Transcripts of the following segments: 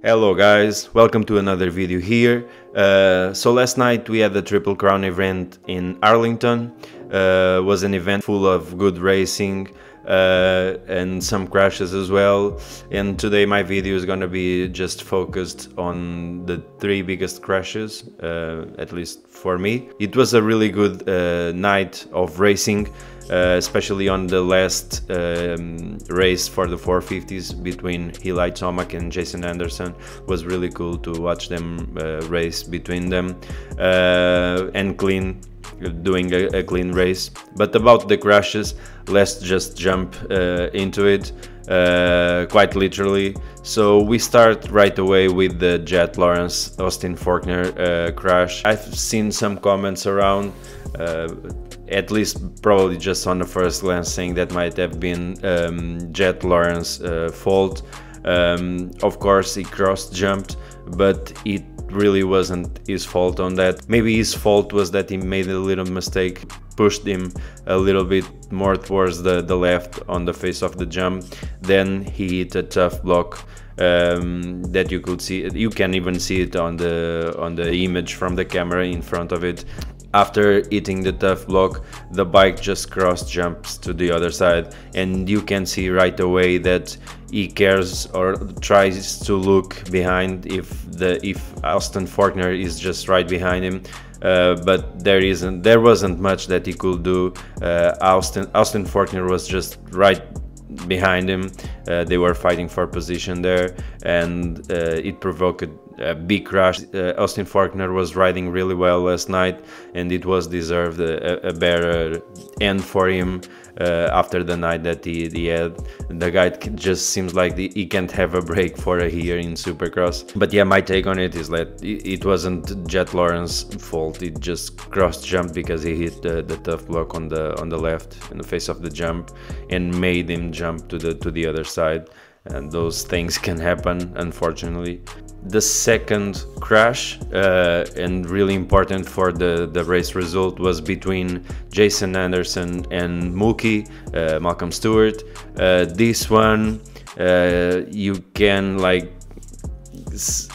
Hello guys, welcome to another video here. So last night we had the Triple Crown event in Arlington. Was an event full of good racing and some crashes as well. And today my video is gonna be just focused on the three biggest crashes, at least for me. It was a really good night of racing. Especially on the last race for the 450s between Eli Tomac and Jason Anderson. Was really cool to watch them race between them and doing a clean race. But about the crashes, let's just jump into it quite literally. So we start right away with the Jett Lawrence Austin Faulkner crash. I've seen some comments around, at least probably just on the first glance, saying that might have been Jett Lawrence's fault. Of course he cross-jumped, but it really wasn't his fault on that. Maybe his fault was that he made a little mistake, pushed him a little bit more towards the left on the face of the jump. Then he hit a tough block that you could see. You can even see it on the image from the camera in front of it. After hitting the tough block, the bike just cross jumps to the other side, and you can see right away that he cares or tries to look behind if Austin Faulkner is just right behind him. But there wasn't much that he could do. Austin Faulkner was just right behind him. They were fighting for position there, and it provoked a big crash. Austin Faulkner was riding really well last night, and it was deserved a better end for him after the night that he had. The guy just seems like he can't have a break for a year in Supercross. But yeah, my take on it is that it wasn't Jett Lawrence's fault. It just cross-jumped because he hit the tough block on the left in the face of the jump and made him jump to the other side. And those things can happen, unfortunately. The second crash, and really important for the race result, was between Jason Anderson and Mookie, Malcolm Stewart. This one, you can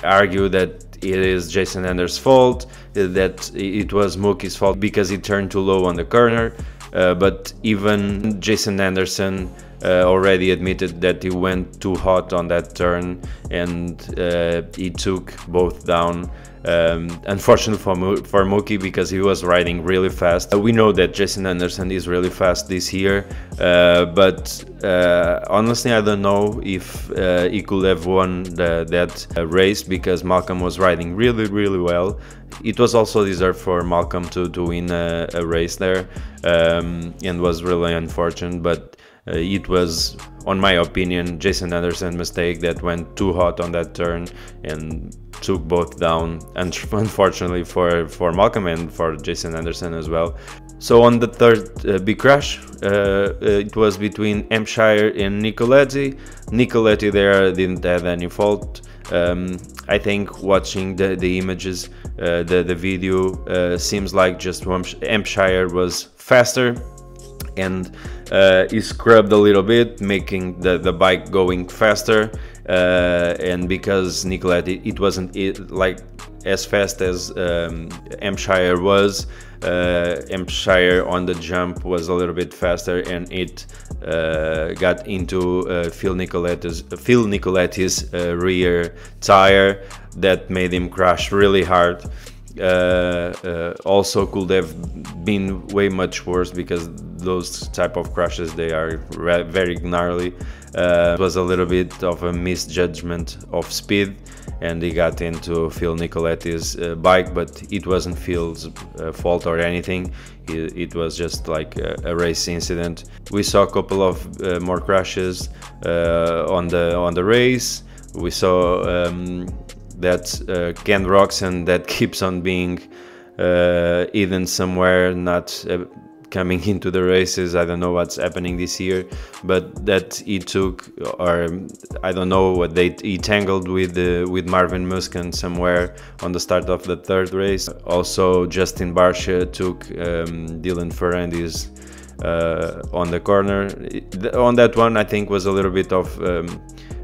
argue that it is Jason Anderson's fault, that it was Mookie's fault because he turned too low on the corner. But even Jason Anderson already admitted that he went too hot on that turn, and he took both down. Unfortunately for Mookie, because he was riding really fast. We know that Jason Anderson is really fast this year, but honestly I don't know if he could have won that race, because Malcolm was riding really well. It was also deserved for Malcolm to win a race there, and was really unfortunate. But it was, on my opinion, Jason Anderson's mistake that went too hot on that turn and took both down, and unfortunately for Malcolm and for Jason Anderson as well. So on the third big crash, it was between Ampereshire and Niccoletti. Niccoletti there didn't have any fault. I think watching the images, the video, seems like just Ampereshire was faster, and he scrubbed a little bit, making the bike going faster. And because Niccoletti, it wasn't like as fast as Ampereshire was. Ampereshire on the jump was a little bit faster, and it got into Phil Niccoletti's rear tire. That made him crash really hard. Also could have been way much worse, because those type of crashes, they are very gnarly. It was a little bit of a misjudgment of speed, and he got into Phil Niccoletti's bike, but it wasn't Phil's fault or anything. It was just like a race incident. We saw a couple of more crashes on the race. We saw that Ken Roczen, that keeps on being hidden somewhere, not coming into the races. I don't know what's happening this year, but that he took, or I don't know what he tangled with Marvin Musquin somewhere on the start of the third race. Also Justin Barcia took Dylan Ferrandis on the corner. On that one, I think was a little bit of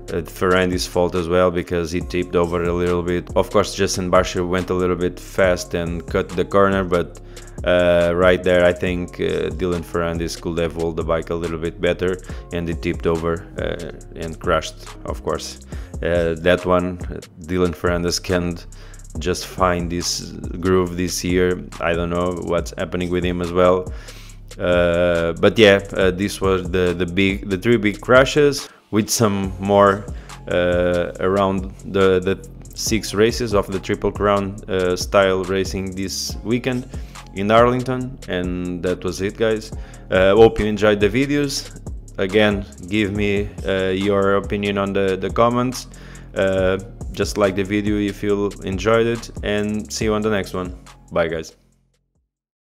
Ferrandis' fault as well, because he tipped over a little bit. Of course, just Ampereshire went a little bit fast and cut the corner, but right there I think Dylan Ferrandis could have rolled the bike a little bit better, and he tipped over and crashed, of course. That one, Dylan Ferrandis can't just find this groove this year. I don't know what's happening with him as well. But yeah, this was the three big crashes, with some more around the 6 races of the Triple Crown style racing this weekend in Arlington. And that was it, guys. Hope you enjoyed the videos. Again, give me your opinion on the comments. Just like the video if you enjoyed it, and see you on the next one. Bye, guys.